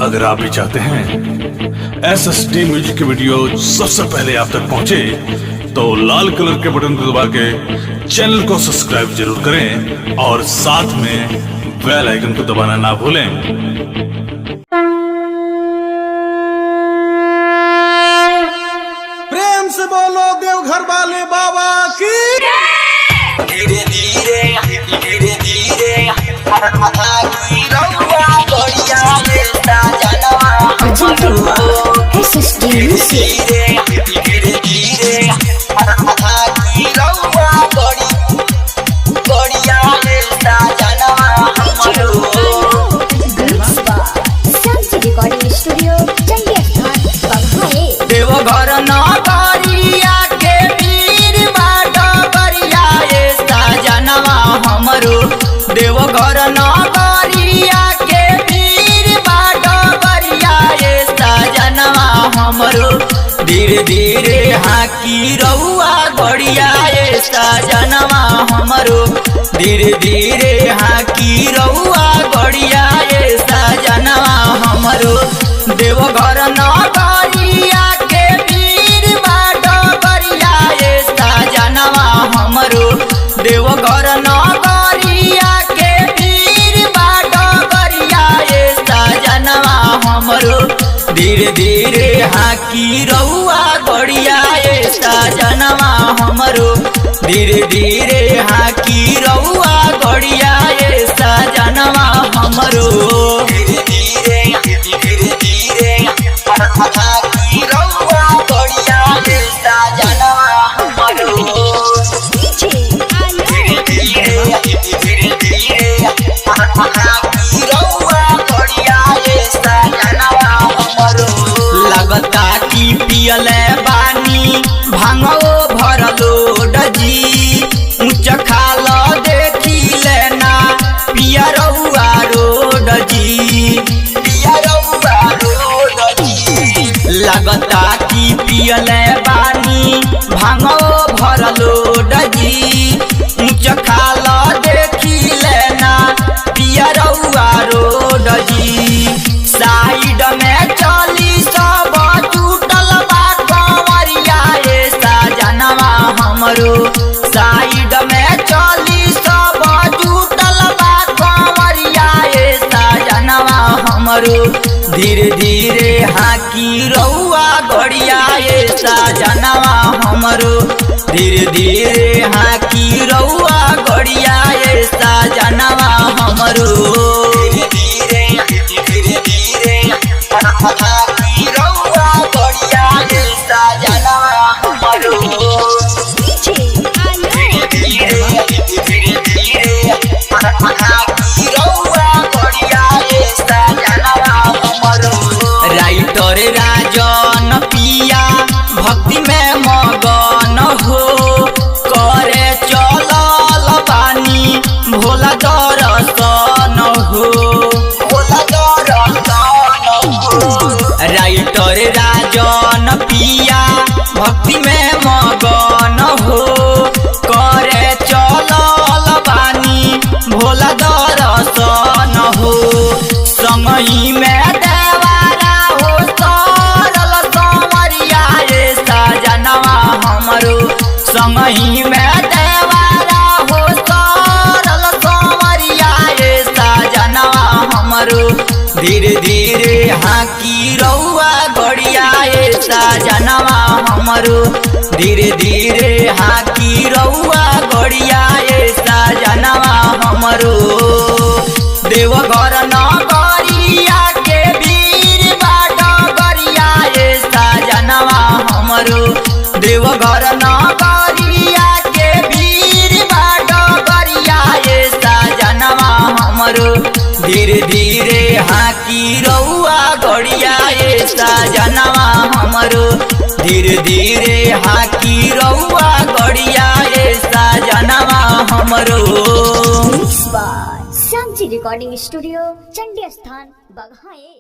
अगर आप भी चाहते हैं SSD म्यूजिक की वीडियो सबसे पहले आप तक पहुंचे, तो लाल कलर के बटन को दबा के चैनल को सब्सक्राइब जरूर करें और साथ में बेल आइकन को दबाना ना भूलें। प्रेम से बोलो देवघर वाले बाबा की। धीरे धीरे माथा की रउआ बढ़िया लेता जनवा SSD Music। धीरे धीरे माथा की रउआ बढ़िया लेता जनवा शांति रिकॉर्डिंग स्टूडियो चंडीगढ़ बघाए। देवघर नगरिया के वीर बाट बरिया लेता जनवा हमरो। देवघर नगरिया के वीर बाट बरिया लेता जनवा हमरो। धीरे धीरे हाकी रउआ गड़िया लेता जनवा हमरो। धीरे धीरे हाकी रउआ गड़िया लेता जनवा हमरो। देवघर नगरिया के वीर बाट बरिया लेता जनवा हमरो। देवघर नगरिया के वीर बाट बरिया लेता जनवा हमरो। धीरे धीरे हाकी रउआ गड़िया लेता जनवा हमरो। धीरे धीरे हाकी रउआ गड़िया लेता जनवा हमरो। धीरे धीरे माथा की रउआ गड़िया लेता जनवा हमरो। धीरे धीरे माथा की रउआ गड़िया लेता जनवा हमरो। लगता कि पियले बानी भांगो भरलो डजी। ऊंच खाल देखी लेना पिया रउआ रोड जी। पिया रउआ रोड जी। लगता कि पियले बानी भांगो भरलो डजी। ऊंच खाल देखी लेना पिया रउआ रोड जी। साइड में चली सब टूटल बा कंवरिया लेता जनवा हमरो। साइड में चली सब टूटल बा कंवरिया लेता जनवा हमरो। धीरे धीरे हाकी रउआ गड़िया लेता जनवा हमरो। धीरे धीरे हाकी रउआ गड़िया लेता जनवा हमरो। धीरे धीरे माथा की रउआ गड़िया लेता जनवा हमरो। धीरे माथा की रउआ गड़िया लेता जनवा हमरो। राइटर राजन पिया भक्ति में मगन हो। करे चलल बानी भोला दर्शन हो। भोला दर्शन हो। राइटर राजन पिया भक्ति में मगन हो। करे चलल बानी भोला दर्शन हो। संगही में देवारा हो सरल संवरिया लेता जनवा हमरो। संगही में देवारा हो सरल संवरिया लेता जनवा हमरो। धीरे धीरे हाकी रउआ गड़िया लेता जनवा हमरो। धीरे धीरे हाकी रउआ गड़िया लेता जनवा हमरो। देवघर नगरिया के वीर बाट बरिया लेता जनवा हमरो। देवघर नगरिया के वीर बाट बरिया लेता जनवा हमरो। धीरे धीरे हाकी रउआ गड़िया लेता जनवा हमरो। धीरे धीरे हाकी रउआ गड़िया लेता जनवा हमरो। शांति रिकॉर्डिंग स्टूडियो चंडीगढ़ बघाए।